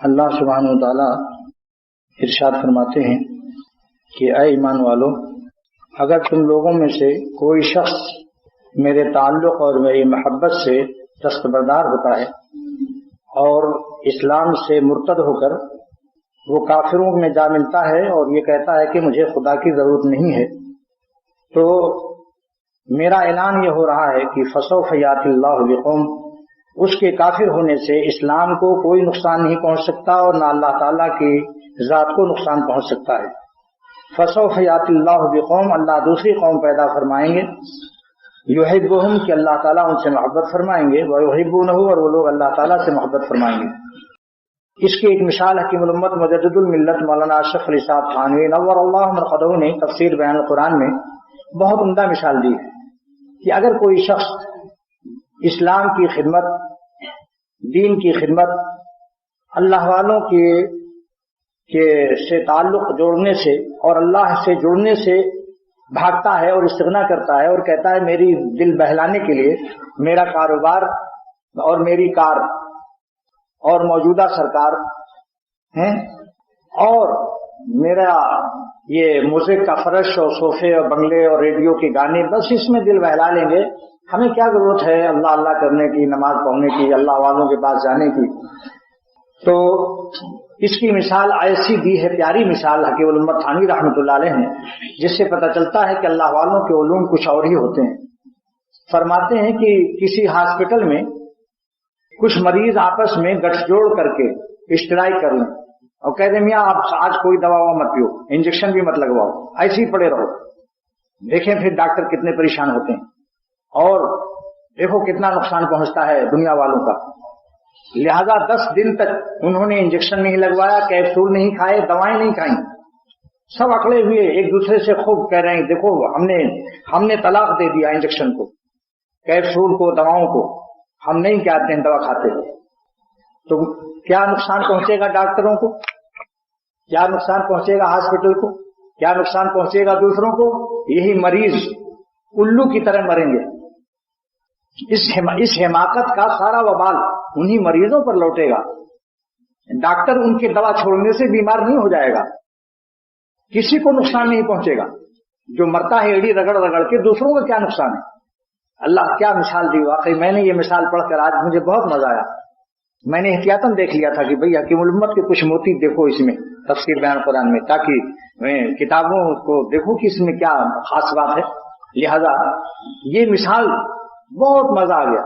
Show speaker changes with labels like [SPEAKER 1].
[SPEAKER 1] اللہ سبحانہ و تعالیٰ ارشاد فرماتے ہیں کہ اے ایمان والو، اگر تم لوگوں میں سے کوئی شخص میرے تعلق اور میری محبت سے دستبردار ہوتا ہے اور اسلام سے مرتد ہو کر وہ کافروں میں جا ملتا ہے اور یہ کہتا ہے کہ مجھے خدا کی ضرورت نہیں ہے، تو میرا اعلان یہ ہو رہا ہے کہ فسوف یاتی اللہ بقوم، اس کے کافر ہونے سے اسلام کو کوئی نقصان نہیں پہنچ سکتا اور نہ اللہ تعالیٰ کی ذات کو نقصان پہنچ سکتا ہے۔ فسوف یاتی اللہ بقوم، اللہ دوسری قوم پیدا فرمائیں گے، یحبہم، کہ اللہ تعالیٰ ان سے محبت فرمائیں گے، ویحبونہ، اور وہ لوگ اللہ تعالیٰ سے محبت فرمائیں گے۔ اس کی ایک مثال حکیم الامت مجدد الملت مولانا اشرف علی صاحب تھانوی نور اللہ مرقدہ نے تفسیر بیان القرآن میں بہت عمدہ مثال دی ہے کہ اگر کوئی شخص اسلام کی خدمت، دین کی خدمت، اللہ والوں کے سے تعلق جوڑنے سے اور اللہ سے جڑنے سے بھاگتا ہے اور استغنا کرتا ہے اور کہتا ہے میری دل بہلانے کے لیے میرا کاروبار اور میری کار اور موجودہ سرکار ہیں اور میرا یہ موزیک کا فرش اور صوفے اور بنگلے اور ریڈیو کے گانے، بس اس میں دل بہلا لیں گے، ہمیں کیا ضرورت ہے اللہ اللہ کرنے کی، نماز پڑھنے کی، اللہ والوں کے پاس جانے کی۔ تو اس کی مثال ایسی دی ہے، پیاری مثال حکیم الامت تھانوی رحمۃ اللہ علیہ نے، جس سے پتہ چلتا ہے کہ اللہ والوں کے علوم کچھ اور ہی ہوتے ہیں۔ فرماتے ہیں کہ کسی ہاسپٹل میں کچھ مریض آپس میں گٹھ جوڑ کر کے اشتراک کر لیں اور کہہ دیں میاں آپ آج کوئی دوا مت پیو، انجیکشن بھی مت لگواؤ، ایسے ہی پڑے رہو، دیکھیں پھر ڈاکٹر کتنے پریشان ہوتے ہیں اور دیکھو کتنا نقصان پہنچتا ہے دنیا والوں کا۔ لہذا 10 دن تک انہوں نے انجیکشن نہیں لگوایا، کیپسول نہیں کھائے، دوائیں نہیں کھائیں، سب اکڑے ہوئے ایک دوسرے سے خوب کہہ رہے ہیں دیکھو ہم نے طلاق دے دیا انجیکشن کو، کیپسول کو، دواؤں کو، ہم نہیں کہتے ہیں دوا کھاتے۔ تو کیا نقصان پہنچے گا ڈاکٹروں کو، کیا نقصان پہنچے گا ہاسپٹل کو، کیا نقصان پہنچے گا دوسروں کو؟ یہی مریض الو کی طرح مریں گے۔ اس حماقت کا سارا وبال انہی مریضوں پر لوٹے گا۔ ڈاکٹر ان کے دوا چھوڑنے سے بیمار نہیں ہو جائے گا، کسی کو نقصان نہیں پہنچے گا، جو مرتا ہے ایڑی رگڑ رگڑ کے، دوسروں کا کیا نقصان ہے؟ اللہ کیا مثال دی، واقعی میں نے یہ مثال پڑھ کر آج مجھے بہت مزہ آیا۔ میں نے احتیاطاً دیکھ لیا تھا کہ بھئی حکیم الامت کے کچھ موتی دیکھو اس میں تفسیر بیان قرآن میں، تاکہ میں کتابوں کو دیکھوں کہ اس میں کیا خاص بات ہے۔ لہذا یہ مثال بہت مزہ آ گیا۔